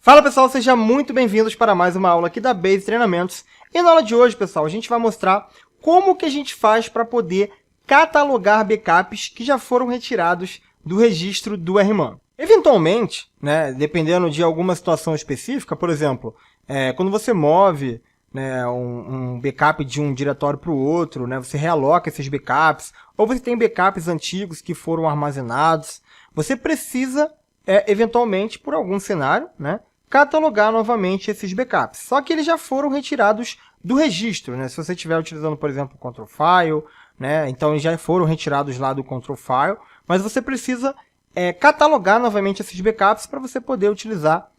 Fala pessoal, sejam muito bem-vindos para mais uma aula aqui da Base Treinamentos. E na aula de hoje, pessoal, a gente vai mostrar como que a gente faz para poder catalogar backups que já foram retirados do registro do RMAN. Eventualmente, dependendo de alguma situação específica, por exemplo, quando você move um backup de um diretório para o outro, você realoca esses backups, ou você tem backups antigos que foram armazenados, você precisa, eventualmente, por algum cenário, catalogar novamente esses backups. Só que eles já foram retirados do registro, Se você estiver utilizando, por exemplo, o Control File, então eles já foram retirados lá do Control File, mas você precisa catalogar novamente esses backups para você poder utilizar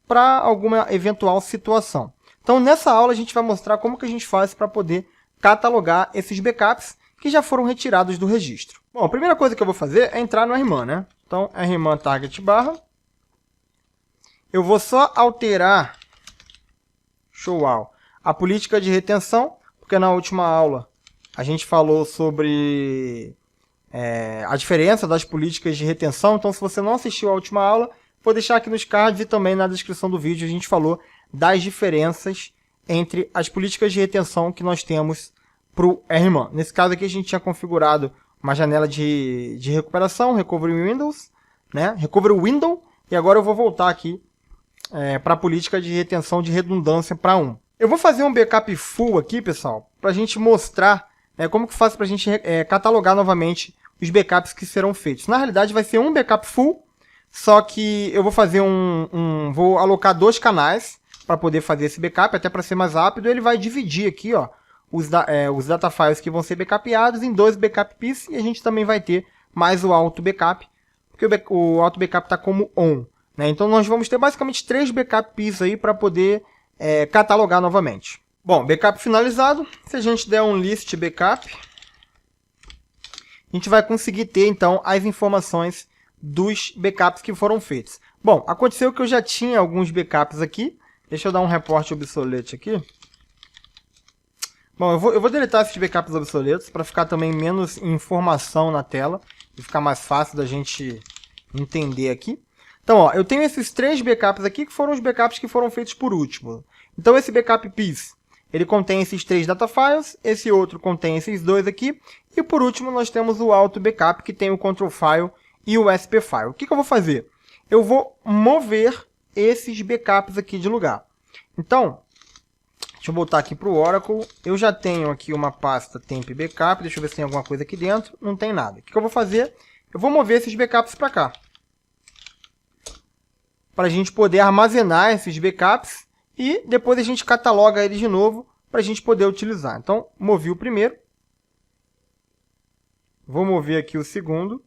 para alguma eventual situação. Então, nessa aula, a gente vai mostrar como que a gente faz para poder catalogar esses backups que já foram retirados do registro. Bom, a primeira coisa que eu vou fazer é entrar no RMAN, Então, RMAN target barra. Eu vou só alterar, show all, a política de retenção, porque na última aula a gente falou sobre a diferença das políticas de retenção. Então, se você não assistiu à última aula, vou deixar aqui nos cards e também na descrição do vídeo a gente falou das diferenças entre as políticas de retenção que nós temos para o RMAN. Nesse caso aqui a gente tinha configurado uma janela de recuperação, Recovery Windows, Recovery Window, e agora eu vou voltar aqui para a política de retenção de redundância para 1. Eu vou fazer um backup full aqui, pessoal, para a gente mostrar como que faz para a gente catalogar novamente os backups que serão feitos. Na realidade vai ser um backup full, só que eu vou fazer vou alocar 2 canais para poder fazer esse backup, até para ser mais rápido. Ele vai dividir aqui os data files que vão ser backupeados em 2 backup pieces, e a gente também vai ter mais o auto backup, porque o auto backup está como on. Então nós vamos ter basicamente 3 backup pieces aí para poder catalogar novamente. Bom, backup finalizado. Se a gente der um list backup, a gente vai conseguir ter então as informações dos backups que foram feitos. Bom, aconteceu que eu já tinha alguns backups aqui. Deixa eu dar um report obsolete aqui. Bom, eu vou deletar esses backups obsoletos para ficar também menos informação na tela e ficar mais fácil da gente entender aqui. Então, eu tenho esses 3 backups aqui que foram os backups que foram feitos por último. Então, esse backup piece, ele contém esses 3 data files, esse outro contém esses 2 aqui, e por último nós temos o auto backup, que tem o control file e o SP file. O que eu vou fazer? Eu vou mover esses backups aqui de lugar. Então, deixa eu voltar aqui para o Oracle. Eu já tenho aqui uma pasta temp backup. Deixa eu ver se tem alguma coisa aqui dentro. Não tem nada. O que eu vou fazer? Eu vou mover esses backups para cá, para a gente poder armazenar esses backups e depois a gente cataloga eles de novo para a gente poder utilizar. Então, movi o primeiro. Vou mover aqui o segundo.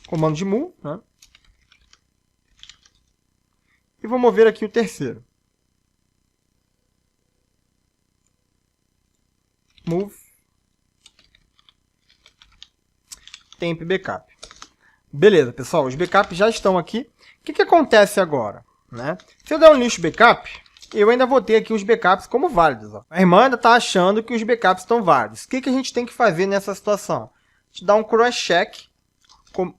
Comando de move, E vou mover aqui o terceiro. Move. Temp backup. Beleza, pessoal, os backups já estão aqui. O que acontece agora? Se eu der um list backup, eu ainda vou ter aqui os backups como válidos. A irmã ainda está achando que os backups estão válidos. O que a gente tem que fazer nessa situação? A gente dá um cross-check,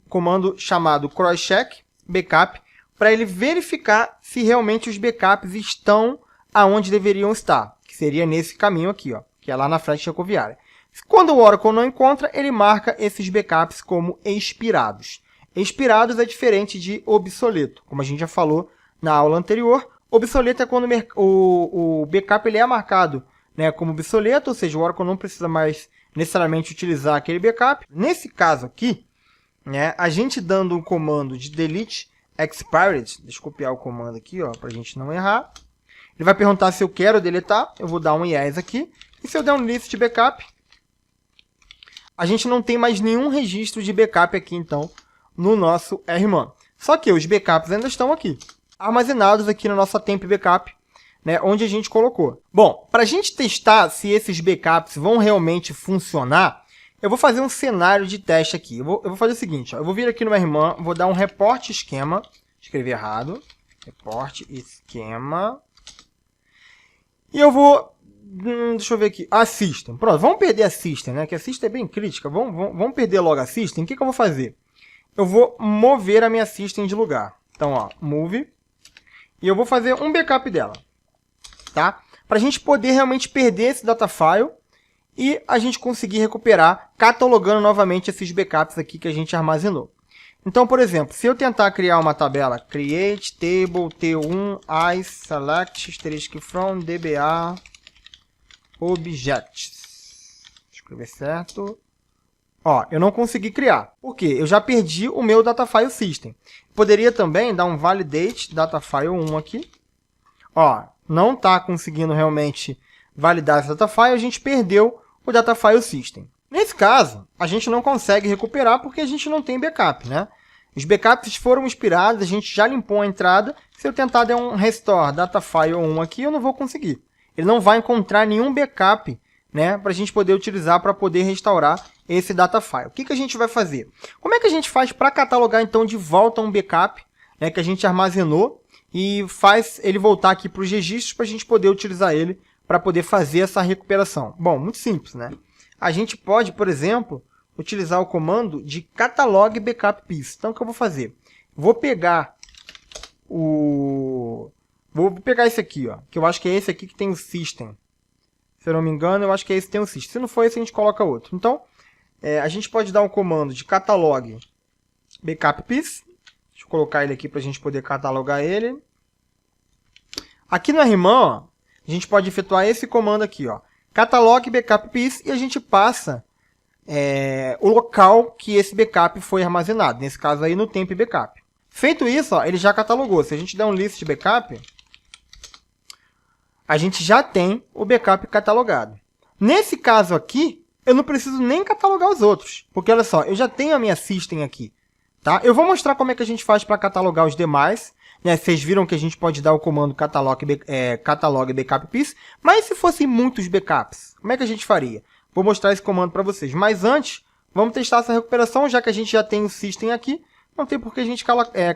comando chamado cross-check backup, para ele verificar se realmente os backups estão aonde deveriam estar, que seria nesse caminho aqui, que é lá na frente rodoviária. Quando o Oracle não encontra, ele marca esses backups como expirados. Expirados é diferente de obsoleto, como a gente já falou na aula anterior. Obsoleto é quando o backup ele é marcado como obsoleto, ou seja, o Oracle não precisa mais necessariamente utilizar aquele backup. Nesse caso aqui, a gente dando um comando de delete expired, deixa eu copiar o comando aqui para a gente não errar. Ele vai perguntar se eu quero deletar, eu vou dar um yes aqui. E se eu der um list backup, a gente não tem mais nenhum registro de backup aqui então no nosso RMAN. Só que os backups ainda estão aqui, armazenados aqui na nossa temp backup, onde a gente colocou. Bom, para a gente testar se esses backups vão realmente funcionar, eu vou fazer um cenário de teste aqui. Eu vou fazer o seguinte, eu vou vir aqui no RMAN, vou dar um report esquema, escrevi errado, report esquema, e eu vou, deixa eu ver aqui, a System. Pronto, vamos perder a System, que a System é bem crítica, vamos perder logo a System. O que eu vou fazer? Eu vou mover a minha System de lugar. Então, ó, move. E eu vou fazer um backup dela, tá? Para a gente poder realmente perder esse data file e a gente conseguir recuperar catalogando novamente esses backups aqui que a gente armazenou. Então, por exemplo, se eu tentar criar uma tabela, create table t1 ice select asterisk from dba objects. Escrever certo. Ó, eu não consegui criar. Por quê? Eu já perdi o meu datafile system. Poderia também dar um validate datafile1 aqui. Ó, não está conseguindo realmente validar esse datafile, a gente perdeu o datafile system. Nesse caso, a gente não consegue recuperar porque a gente não tem backup, né? Os backups foram expirados, a gente já limpou a entrada. Se eu tentar dar um restore datafile1 aqui, eu não vou conseguir. Ele não vai encontrar nenhum backup, né, para a gente poder utilizar para poder restaurar esse datafile. O que a gente vai fazer? Como é que a gente faz para catalogar então de volta um backup, né, que a gente armazenou e faz ele voltar aqui para os registros para a gente poder utilizar ele para poder fazer essa recuperação? Bom, muito simples, né? A gente pode, por exemplo, utilizar o comando de catalog backup piece. Então, o que eu vou fazer? Vou pegar esse aqui, ó, que eu acho que é esse aqui que tem o system. Se eu não me engano, eu acho que é esse que tem o system. Se não for esse, a gente coloca outro. Então, a gente pode dar um comando de catalog backup piece. Deixa eu colocar ele aqui para a gente poder catalogar ele. Aqui no RMAN, ó, a gente pode efetuar esse comando aqui, ó, catalog backup piece, e a gente passa o local que esse backup foi armazenado. Nesse caso aí, no temp backup. Feito isso, ó, ele já catalogou. Se a gente der um list backup, a gente já tem o backup catalogado. Nesse caso aqui, eu não preciso nem catalogar os outros. Porque, olha só, eu já tenho a minha system aqui. Tá? Eu vou mostrar como é que a gente faz para catalogar os demais. Né? Vocês viram que a gente pode dar o comando catalog backup piece. Mas se fossem muitos backups, como é que a gente faria? Vou mostrar esse comando para vocês. Mas antes, vamos testar essa recuperação. Já que a gente já tem o system aqui, não tem por que a gente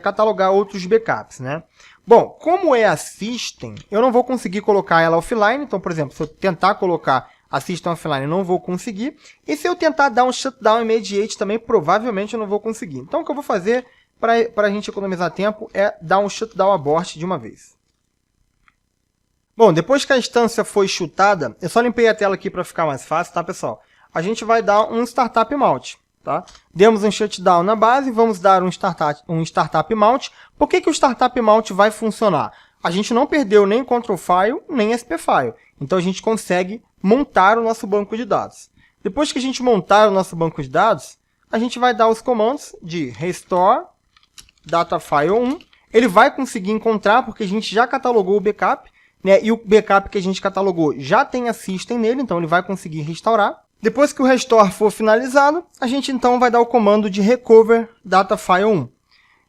catalogar outros backups, né? Bom, como é a system, eu não vou conseguir colocar ela offline. Então, por exemplo, se eu tentar colocar a system offline, eu não vou conseguir. E se eu tentar dar um shutdown immediate também, provavelmente eu não vou conseguir. Então, o que eu vou fazer para a gente economizar tempo é dar um shutdown abort de uma vez. Bom, depois que a instância foi chutada, eu só limpei a tela aqui para ficar mais fácil, tá, pessoal? A gente vai dar um startup mount. Tá? Demos um shutdown na base, vamos dar um startup mount. Por que o startup mount vai funcionar? A gente não perdeu nem control file, nem sp file. Então a gente consegue montar o nosso banco de dados. Depois que a gente montar o nosso banco de dados, a gente vai dar os comandos de restore datafile1. Ele vai conseguir encontrar, porque a gente já catalogou o backup, né? E o backup que a gente catalogou já tem a system nele, então ele vai conseguir restaurar. Depois que o restore for finalizado, a gente então vai dar o comando de recover datafile1.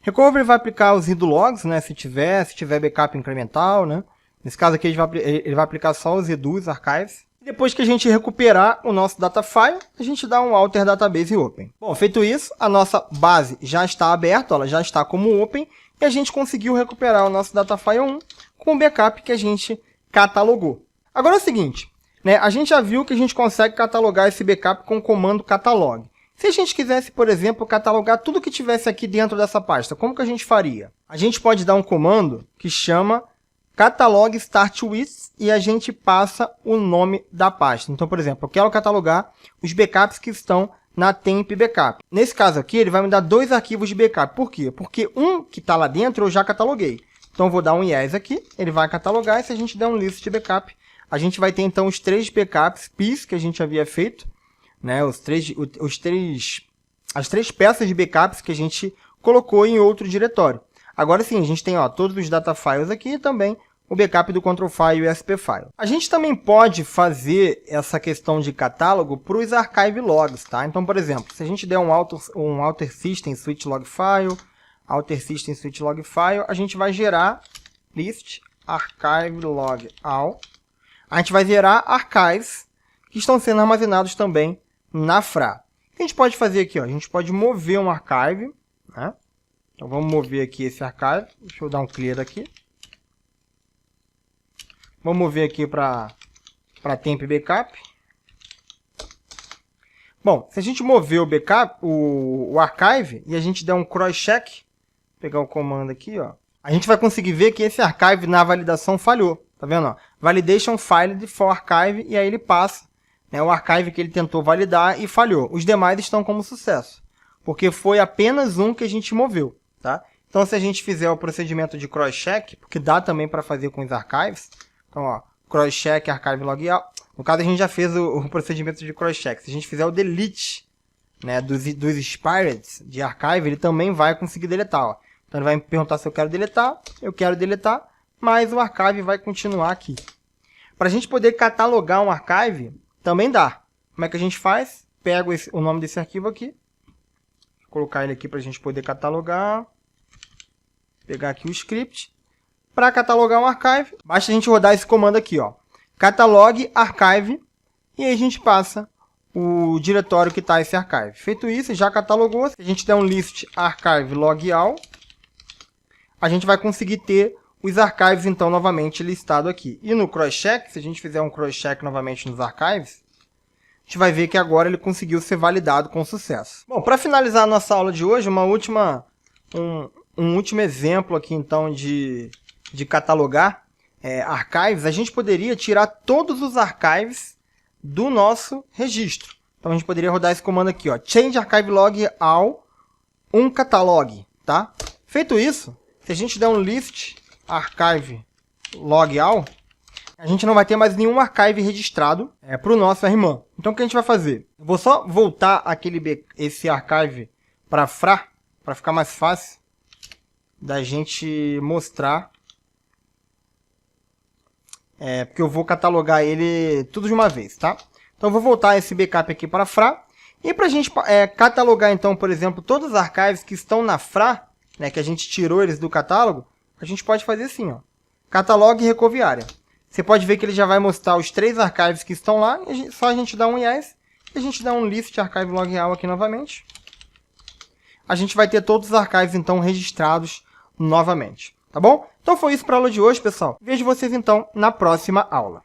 Recover vai aplicar os read logs, né, se tiver backup incremental, né? Nesse caso aqui ele vai aplicar só os redos archives. Depois que a gente recuperar o nosso datafile, a gente dá um alter database open. Bom, feito isso, a nossa base já está aberta, ela já está como open, e a gente conseguiu recuperar o nosso datafile1 com o backup que a gente catalogou. Agora é o seguinte, né, a gente já viu que a gente consegue catalogar esse backup com o comando catalog. Se a gente quisesse, por exemplo, catalogar tudo que tivesse aqui dentro dessa pasta, como que a gente faria? A gente pode dar um comando que chama catalog start with e a gente passa o nome da pasta. Então, por exemplo, eu quero catalogar os backups que estão na temp backup. Nesse caso aqui, ele vai me dar 2 arquivos de backup. Por quê? Porque um que está lá dentro eu já cataloguei. Então, eu vou dar um yes aqui, ele vai catalogar, e se a gente der um list backup, a gente vai ter então os 3 backups piece que a gente havia feito, né? As 3 peças de backups que a gente colocou em outro diretório. Agora sim, a gente tem todos os data files aqui e também o backup do control file e o sp file. A gente também pode fazer essa questão de catálogo para os archive logs, tá? Então, por exemplo, se a gente der um alter system switch log file, a gente vai gerar list archive log all. A gente vai gerar archives que estão sendo armazenados também na FRA. O que a gente pode fazer aqui? A gente pode mover um archive, né? Então vamos mover aqui esse archive. Deixa eu dar um clear aqui. Vamos mover aqui para temp backup. Bom, se a gente mover o backup, o archive, e a gente der um cross check, pegar o comando aqui, ó. A gente vai conseguir ver que esse archive na validação falhou. Tá vendo? Ó? Validation failed for archive, e aí ele passa, né, o archive que ele tentou validar e falhou. Os demais estão como sucesso, porque foi apenas um que a gente moveu. Tá? Então, se a gente fizer o procedimento de cross-check, porque dá também para fazer com os archives, então, ó, cross-check, archive logout. No caso, a gente já fez o procedimento de cross-check. Se a gente fizer o delete, né, dos expired de archive, ele também vai conseguir deletar. Ó. Então, ele vai me perguntar se eu quero deletar, mas o archive vai continuar aqui. Para a gente poder catalogar um archive, também dá. Como é que a gente faz? Pego o nome desse arquivo aqui, vou colocar ele aqui para a gente poder catalogar. Pegar aqui o script. Para catalogar um archive, basta a gente rodar esse comando aqui, ó, catalog archive, e aí a gente passa o diretório que está esse archive. Feito isso, já catalogou. Se a gente der um list archive logout, a gente vai conseguir ter os archives, então, novamente listado aqui. E no cross-check, se a gente fizer um cross-check novamente nos archives, a gente vai ver que agora ele conseguiu ser validado com sucesso. Bom, para finalizar a nossa aula de hoje, um último exemplo aqui, então, de catalogar archives. A gente poderia tirar todos os archives do nosso registro. Então, a gente poderia rodar esse comando aqui, ó, change archive log all catalog, tá? Feito isso, se a gente der um list archive log all, a gente não vai ter mais nenhum archive registrado para o nosso RMAN. Então, o que a gente vai fazer? Eu vou só voltar esse archive para FRA, para ficar mais fácil da gente mostrar, porque eu vou catalogar ele tudo de uma vez, tá? Então, eu vou voltar esse backup aqui para FRA, e para a gente catalogar, então, por exemplo, todos os archives que estão na FRA, né, que a gente tirou eles do catálogo, a gente pode fazer assim, ó, catalog recoviária. Você pode ver que ele já vai mostrar os 3 archives que estão lá, e só a gente dá um yes, e a gente dá um list archive log all aqui novamente. A gente vai ter todos os archives, então, registrados novamente, tá bom? Então foi isso para a aula de hoje, pessoal. Vejo vocês, então, na próxima aula.